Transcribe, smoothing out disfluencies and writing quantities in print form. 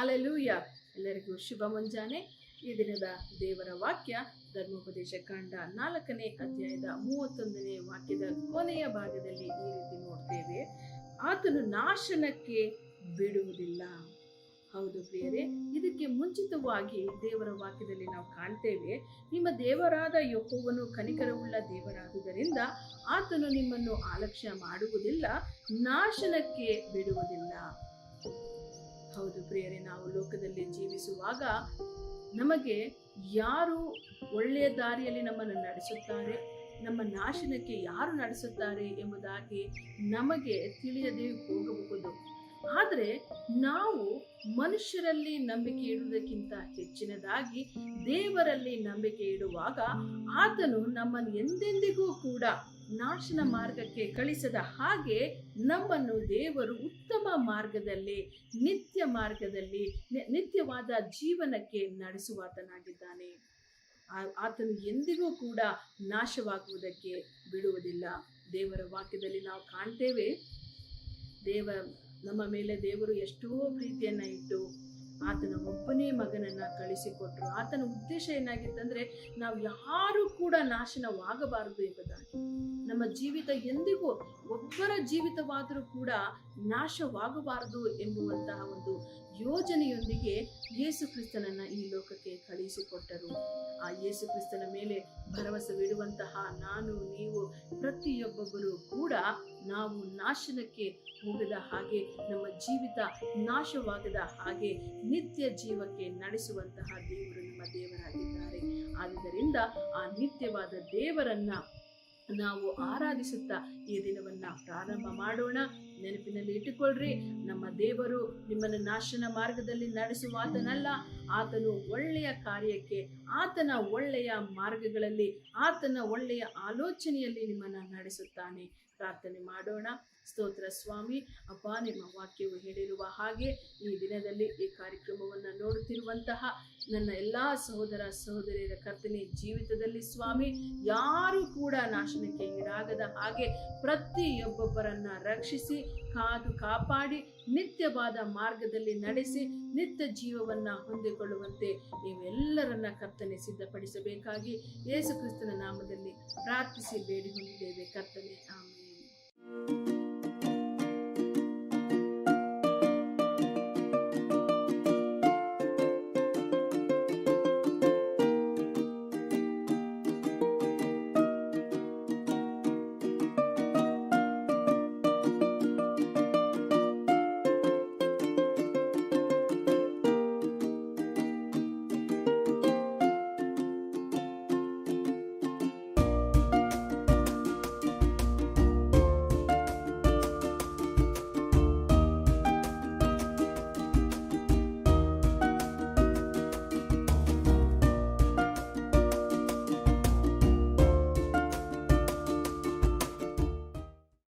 Hallelujah. ಎಲ್ಲರಿಗೂ ಶುಭ ಮುಂಜಾನೆ. ಈ ದಿನದ ದೇವರ ವಾಕ್ಯ ಧರ್ಮೋಪದೇಶ ಕಾಂಡ 4ನೇ ಅಧ್ಯಾಯದ 31ನೇ ವಾಕ್ಯದ ಕೊನೆಯ ಭಾಗದಲ್ಲಿ ಈ ರೀತಿ ನೋಡ್ತೇವೆ, ಆತನು ನಾಶನಕ್ಕೆ ಬಿಡುವುದಿಲ್ಲ. ಹೌದು ಪ್ರಿಯರೇ, ಇದಕ್ಕೆ ಮುಂಚಿತವಾಗಿ ದೇವರ ವಾಕ್ಯದಲ್ಲಿ ನಾವು ಕಾಣ್ತೇವೆ, ನಿಮ್ಮ ದೇವರಾದ ಯೆಹೋವನು ಕನಿಕರವುಳ್ಳ ದೇವರಾದುದರಿಂದ ಆತನು ನಿಮ್ಮನ್ನು ಅಲಕ್ಷ್ಯ ಮಾಡುವುದಿಲ್ಲ, ನಾಶನಕ್ಕೆ ಬಿಡುವುದಿಲ್ಲ. ಹೌದು ಪ್ರಿಯರೇ, ನಾವು ಲೋಕದಲ್ಲಿ ಜೀವಿಸುವಾಗ ನಮಗೆ ಯಾರು ಒಳ್ಳೆಯ ದಾರಿಯಲ್ಲಿ ನಮ್ಮನ್ನು ನಡೆಸುತ್ತಾರೆ, ನಮ್ಮ ನಾಶನಕ್ಕೆ ಯಾರು ನಡೆಸುತ್ತಾರೆ ಎಂಬುದಾಗಿ ನಮಗೆ ತಿಳಿಯದೆ ಹೋಗಬಹುದು. ಆದರೆ ನಾವು ಮನುಷ್ಯರಲ್ಲಿ ನಂಬಿಕೆ ಇಡುವುದಕ್ಕಿಂತ ಹೆಚ್ಚಿನದಾಗಿ ದೇವರಲ್ಲಿ ನಂಬಿಕೆ ಇಡುವಾಗ ಆತನು ನಮ್ಮನ್ನು ಎಂದೆಂದಿಗೂ ಕೂಡ ನಾಶನ ಮಾರ್ಗಕ್ಕೆ ಕಳಿಸದ ಹಾಗೆ ನಮ್ಮನ್ನು ದೇವರು ಉತ್ತಮ ಮಾರ್ಗದಲ್ಲಿ, ನಿತ್ಯ ಮಾರ್ಗದಲ್ಲಿ, ನಿತ್ಯವಾದ ಜೀವನಕ್ಕೆ ನಡೆಸುವಾತನಾಗಿದ್ದಾನೆ. ಆತನು ಎಂದಿಗೂ ಕೂಡ ನಾಶವಾಗುವುದಕ್ಕೆ ಬಿಡುವುದಿಲ್ಲ. ದೇವರ ವಾಕ್ಯದಲ್ಲಿ ನಾವು ಕಾಣ್ತೇವೆ, ನಮ್ಮ ಮೇಲೆ ದೇವರು ಎಷ್ಟೋ ಪ್ರೀತಿಯನ್ನ ಇಟ್ಟು ಆತನ ಒಬ್ಬನೇ ಮಗನನ್ನ ಕಳಿಸಿಕೊಟ್ರು. ಆತನ ಉದ್ದೇಶ ಏನಾಗಿತ್ತಂದ್ರೆ, ನಾವು ಯಾರು ಕೂಡ ನಾಶನವಾಗಬಾರದು ಎಂಬುದಾಗಿ. ನಮ್ಮ ಜೀವಿತ ಎಂದಿಗೂ ಒಬ್ಬರ ಜೀವಿತವಾದರೂ ಕೂಡ ನಾಶವಾಗಬಾರದು ಎಂಬುವಂತಹ ಒಂದು ಯೋಜನೆಯೊಂದಿಗೆ ಯೇಸು ಕ್ರಿಸ್ತನನ್ನ ಈ ಲೋಕಕ್ಕೆ ಕಳಿಸಿಕೊಟ್ಟರು. ಆ ಯೇಸು ಕ್ರಿಸ್ತನ ಮೇಲೆ ಭರವಸವಿಡುವಂತಹ ನಾನು, ನೀವು, ಪ್ರತಿಯೊಬ್ಬೊಬ್ಬರು ಕೂಡ ನಾವು ನಾಶನಕ್ಕೆ ಹೋಗದ ಹಾಗೆ, ನಮ್ಮ ಜೀವಿತ ನಾಶವಾಗದ ಹಾಗೆ ನಿತ್ಯ ಜೀವಕ್ಕೆ ನಡೆಸುವಂತಹ ದೇವರು ನಮ್ಮ ದೇವರಾಗಿದ್ದಾರೆ. ಆದುದರಿಂದ ಆ ನಿತ್ಯವಾದ ದೇವರನ್ನ ನಾವು ಆರಾಧಿಸುತ್ತಾ ಈ ದಿನವನ್ನ ಪ್ರಾರಂಭ ಮಾಡೋಣ. ನೆನಪಿನಲ್ಲಿ ಇಟ್ಟುಕೊಳ್ಳ್ರಿ, ನಮ್ಮ ದೇವರು ನಿಮ್ಮನ್ನು ನಾಶನ ಮಾರ್ಗದಲ್ಲಿ ನಡೆಸುವಾತನಲ್ಲ. ಆತನು ಒಳ್ಳೆಯ ಕಾರ್ಯಕ್ಕೆ, ಆತನ ಒಳ್ಳೆಯ ಮಾರ್ಗಗಳಲ್ಲಿ, ಆತನ ಒಳ್ಳೆಯ ಆಲೋಚನೆಯಲ್ಲಿ ನಿಮ್ಮನ್ನು ನಡೆಸುತ್ತಾನೆ. ಪ್ರಾರ್ಥನೆ ಮಾಡೋಣ. ಸ್ತೋತ್ರ ಸ್ವಾಮಿ, ಅಪ್ಪ, ನಿಮ್ಮ ವಾಕ್ಯವು ಹೇಳಿರುವ ಹಾಗೆ ಈ ದಿನದಲ್ಲಿ ಈ ಕಾರ್ಯಕ್ರಮವನ್ನು ನೋಡುತ್ತಿರುವಂತಹ ನನ್ನ ಎಲ್ಲ ಸಹೋದರ ಸಹೋದರಿಯರ ಕರ್ತನೆ ಜೀವಿತದಲ್ಲಿ ಸ್ವಾಮಿ, ಯಾರು ಕೂಡ ನಾಶನಕ್ಕೆ ಈಡಾಗದ ಹಾಗೆ ಪ್ರತಿಯೊಬ್ಬೊಬ್ಬರನ್ನ ರಕ್ಷಿಸಿ, ಕಾಪಾಡಿ, ನಿತ್ಯವಾದ ಮಾರ್ಗದಲ್ಲಿ ನಡೆಸಿ, ನಿತ್ಯ ಜೀವವನ್ನ ಹೊಂದಿಕೊಳ್ಳುವಂತೆ ನೀವೆಲ್ಲರನ್ನ ಕರ್ತನೆ ಸಿದ್ಧಪಡಿಸಬೇಕಾಗಿ ಯೇಸು ಕ್ರಿಸ್ತನ ನಾಮದಲ್ಲಿ ಪ್ರಾರ್ಥಿಸಿ ಬೇಡಿ ಹೊಂದಿದ್ದೇವೆ ಕರ್ತನೆ, ಆಮೆನ್.